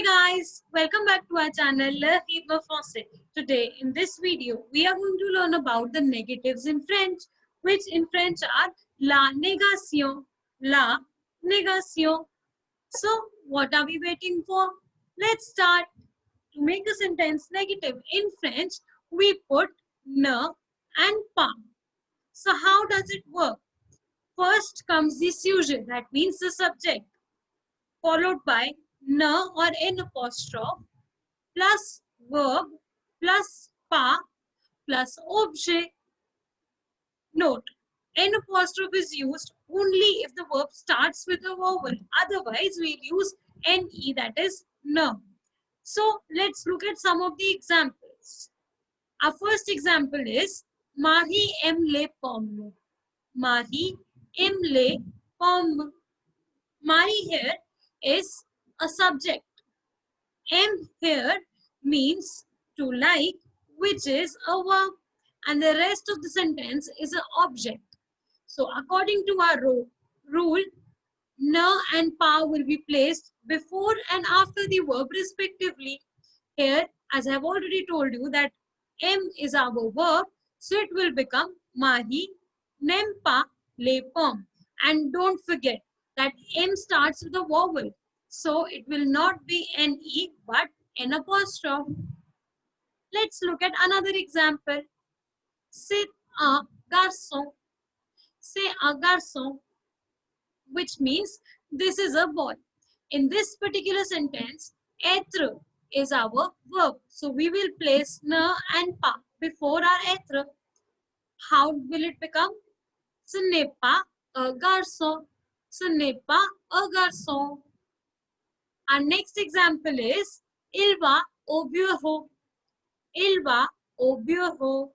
Guys, welcome back to our channel Le Libre Français. Today in this video, we are going to learn about the negatives in French, which in French are la négation, la négation. So, what are we waiting for? Let's start. To make a sentence negative in French, we put ne and pas. So, how does it work? First comes the sujet, that means the subject, followed by ne or n apostrophe plus verb plus pas plus objet. Note, n apostrophe is used only if the verb starts with a vowel. Otherwise, we'll use ne, that is ne. So, let's look at some of the examples. Our first example is Marie aime les pommes. Marie aime les pommes. Marie here is a subject. Aime here means to like, which is a verb, and the rest of the sentence is an object. So according to our rule, ne and pas will be placed before and after the verb respectively. Here, as I have already told you that aime is our verb, so it will become Marie n'aime pas les pommes. And don't forget that aime starts with a vowel, so it will not be ne but n apostrophe. Let's look at another example. C'est un garçon. C'est un garçon, which means this is a boy. In this particular sentence, être is our verb. So we will place ne and pas before our être. How will it become? Ce n'est pas un garçon. Ce n'est pas un garçon. Our next example is il va au bureau. Il va au bureau.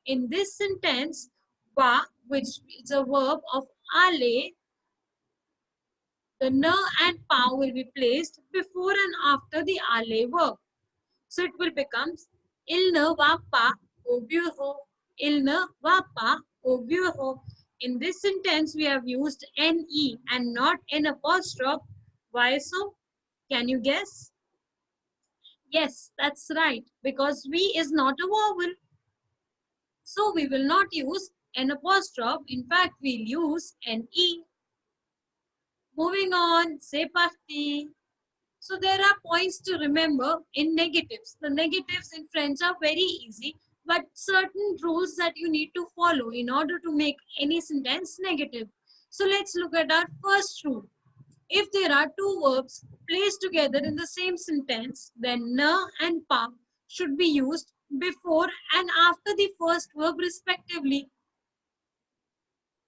In this sentence, va, which is a verb of aller, the ne and pas will be placed before and after the aller verb. So it will become il ne va pas au bureau. Il ne va pas au bureau. In this sentence, we have used ne and not n apostrophe. Why so? Can you guess? Yes, that's right. Because V is not a vowel. So we will not use n apostrophe. In fact, we'll use ne. Moving on, c'est parti. So there are points to remember in negatives. The negatives in French are very easy, but certain rules that you need to follow in order to make any sentence negative. So let's look at our first rule. If there are two verbs placed together in the same sentence, then ne and pas should be used before and after the first verb respectively.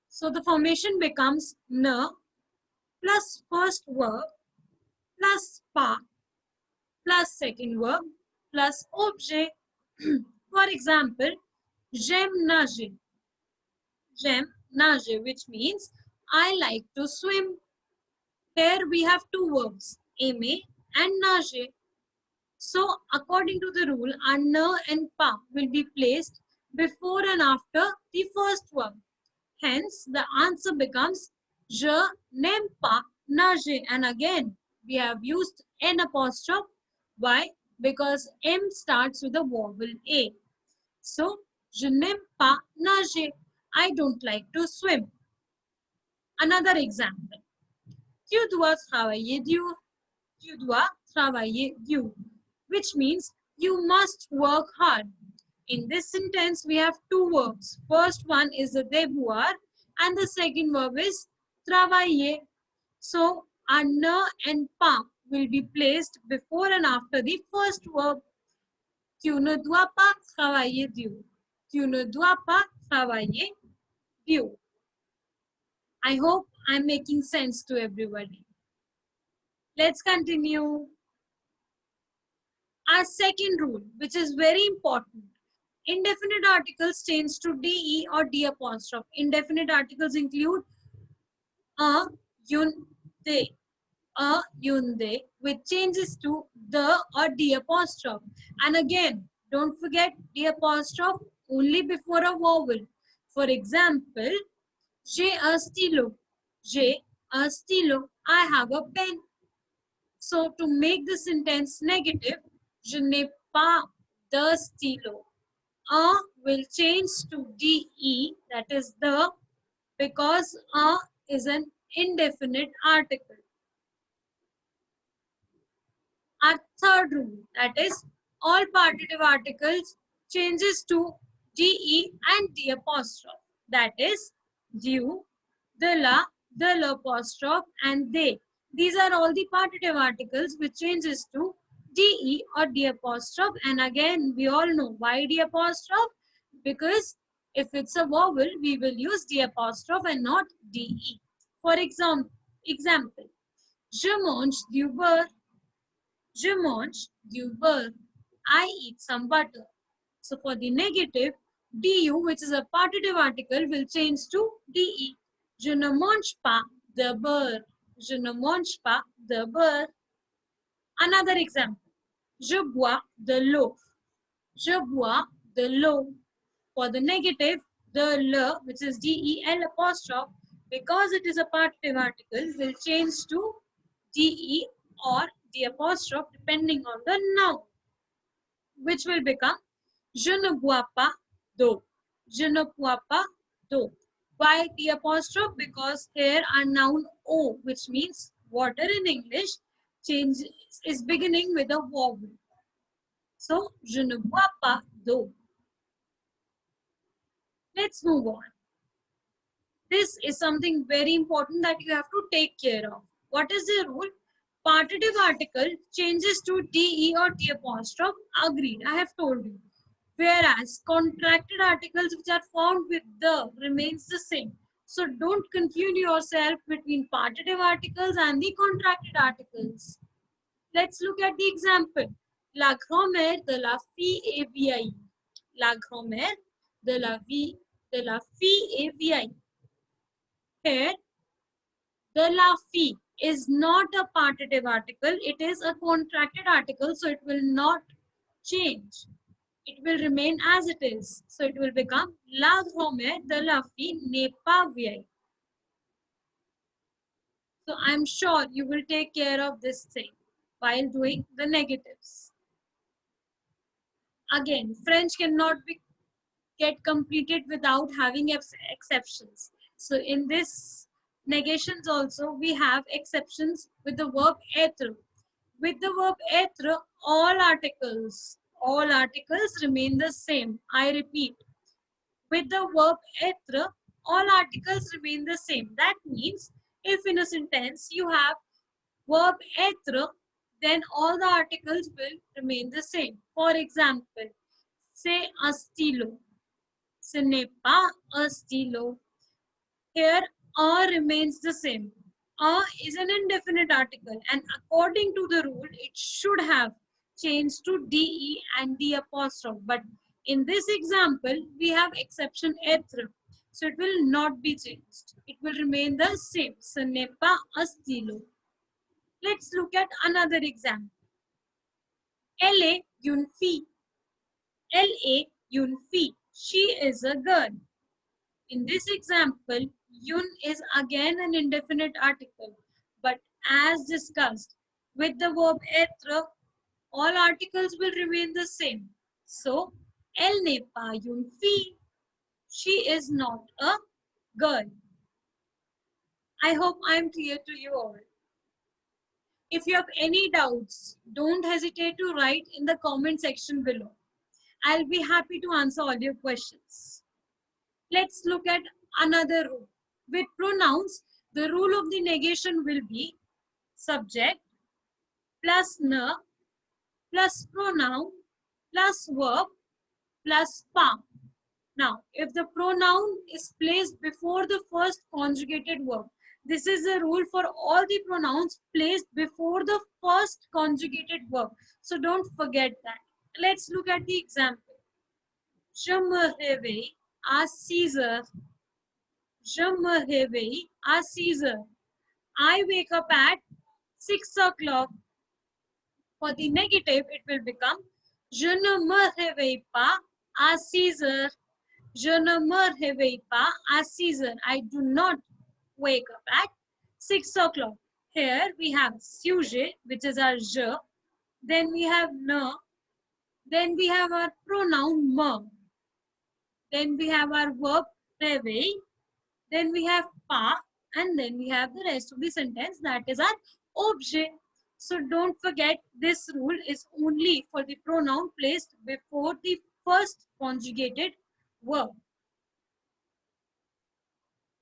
So the formation becomes ne plus first verb plus pas plus second verb plus objet. For example, j'aime nager. J'aime nager, which means I like to swim. Here we have two verbs, aimer and nager. So according to the rule, our ne and pas will be placed before and after the first verb. Hence, the answer becomes je n'aime pas nager. And again, we have used n apostrophe. Why? Because M starts with a vowel A. So, je n'aime pas nager. I don't like to swim. Another example. Tu dois travailler dur. Tu dois travailler dur, which means you must work hard. In this sentence, we have two verbs. First one is the devoir and the second verb is travailler. So, our ne and pas will be placed before and after the first verb. Tu ne dois pas travailler dur. Tu ne dois pas travailler dur. I hope I'm making sense to everybody. Let's continue. Our second rule, which is very important. Indefinite articles change to de or d apostrophe. Indefinite articles include a, yun, they. A, yun, they, which changes to the or d apostrophe. And again, don't forget d apostrophe only before a vowel. For example, j'ai un stylo. J'ai un stylo. I have a pen. So to make the sentence negative, je n'ai pas de stylo. A will change to de, that is the, because a is an indefinite article. Our third rule, that is all partitive articles changes to de and the apostrophe. That is du, the la, the apostrophe, and they. These are all the partitive articles which changes to de or the apostrophe. And again, we all know why the apostrophe, because if it's a vowel, we will use the apostrophe and not de. For example, je mange du beurre. Je mange du beurre. I eat some butter. So for the negative, du, which is a partitive article, will change to de. Je ne mange pas de beurre. Je ne mange pas de beurre. Another example. Je bois de l'eau. Je bois de l'eau. For the negative, the le, which is del apostrophe, because it is a partitive article, will change to de or the apostrophe depending on the noun, which will become je ne bois pas d'eau. Je ne bois pas d'eau. Why the apostrophe? Because here our noun o, which means water in English, change is beginning with a vowel. So je ne bois pas d'eau. Let's move on. This is something very important that you have to take care of. What is the rule? Partitive article changes to de or the apostrophe. Agreed, I have told you. Whereas contracted articles which are found with the remains the same. So don't confuse yourself between partitive articles and the contracted articles. Let's look at the example. La grand-mère de la fille est vieille. La grand-mère de la fille est vieille. Here, the la fille is not a partitive article. It is a contracted article, so it will not change. It will remain as it is. So it will become la grand-mère de la fille n'est pas vieille. So I'm sure you will take care of this thing while doing the negatives. Again, French cannot get completed without having exceptions. So in this negations also, we have exceptions with the verb être. With the verb être, all articles remain the same. I repeat, with the verb être, all articles remain the same. That means if in a sentence you have verb être, then all the articles will remain the same. For example, say un stylo. Ce n'est pas un stylo. Here, a remains the same. A is an indefinite article, and according to the rule, it should have changed to de and the apostrophe. But in this example, we have exception être, so it will not be changed. It will remain the same. Ce n'est pas un stylo. Let's look at another example. Elle est une fille. Elle est une fille. She is a girl. In this example, yun is again an indefinite article, but as discussed, with the verb être, all articles will remain the same. So, elle n'est pas une fille. She is not a girl. I hope I am clear to you all. If you have any doubts, don't hesitate to write in the comment section below. I'll be happy to answer all your questions. Let's look at another rule. With pronouns, the rule of the negation will be subject plus ne plus pronoun plus verb plus pa. Now, if the pronoun is placed before the first conjugated verb, this is the rule for all the pronouns placed before the first conjugated verb. So don't forget that. Let's look at the example. Je me réveille à 6 heures. Je me réveille à 6 heures. I wake up at 6 o'clock. For the negative, it will become je ne me réveille pas à 6 heures. Je ne me réveille pas à 6 heures. I do not wake up at 6 o'clock. Here we have sujet, which is our je. Then we have ne. Then we have our pronoun me. Then we have our verb réveil. Then we have pas. And then we have the rest of the sentence, that is our objet. So don't forget, this rule is only for the pronoun placed before the first conjugated verb.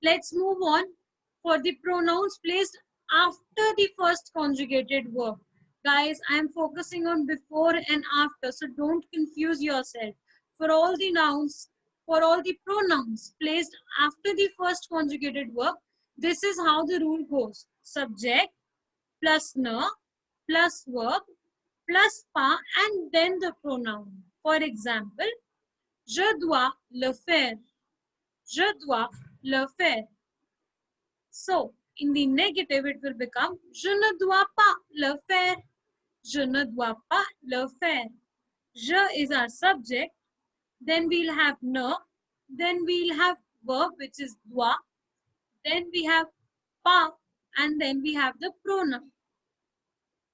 Let's move on for the pronouns placed after the first conjugated verb. Guys, I am focusing on before and after, so don't confuse yourself. For all the nouns, for all the pronouns placed after the first conjugated verb, this is how the rule goes. Subject plus ne plus verb plus pas and then the pronoun. For example, je dois le faire. Je dois le faire. So, in the negative, it will become je ne dois pas le faire. Je ne dois pas le faire. Je is our subject. Then we'll have ne. Then we'll have verb, which is doit. Then we have pas. And then we have the pronoun.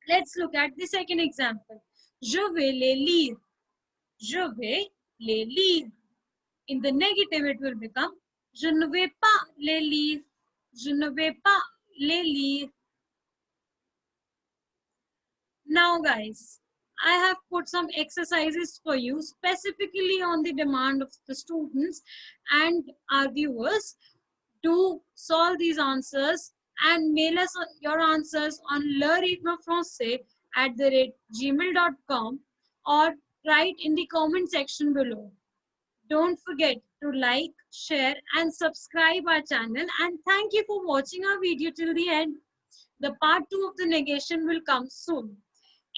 Let's look at the second example. Je vais les lire. Je vais les lire. In the negative, it will become je ne vais pas les lire. Je ne vais pas les lire. Now guys, I have put some exercises for you specifically on the demand of the students and our viewers to solve these answers, and mail us your answers on lerythmafrancais@gmail.com or write in the comment section below. Don't forget to like, share and subscribe our channel, and thank you for watching our video till the end. The part 2 of the negation will come soon.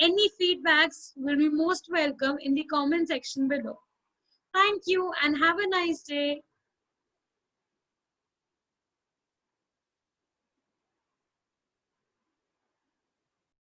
Any feedbacks will be most welcome in the comment section below. Thank you and have a nice day.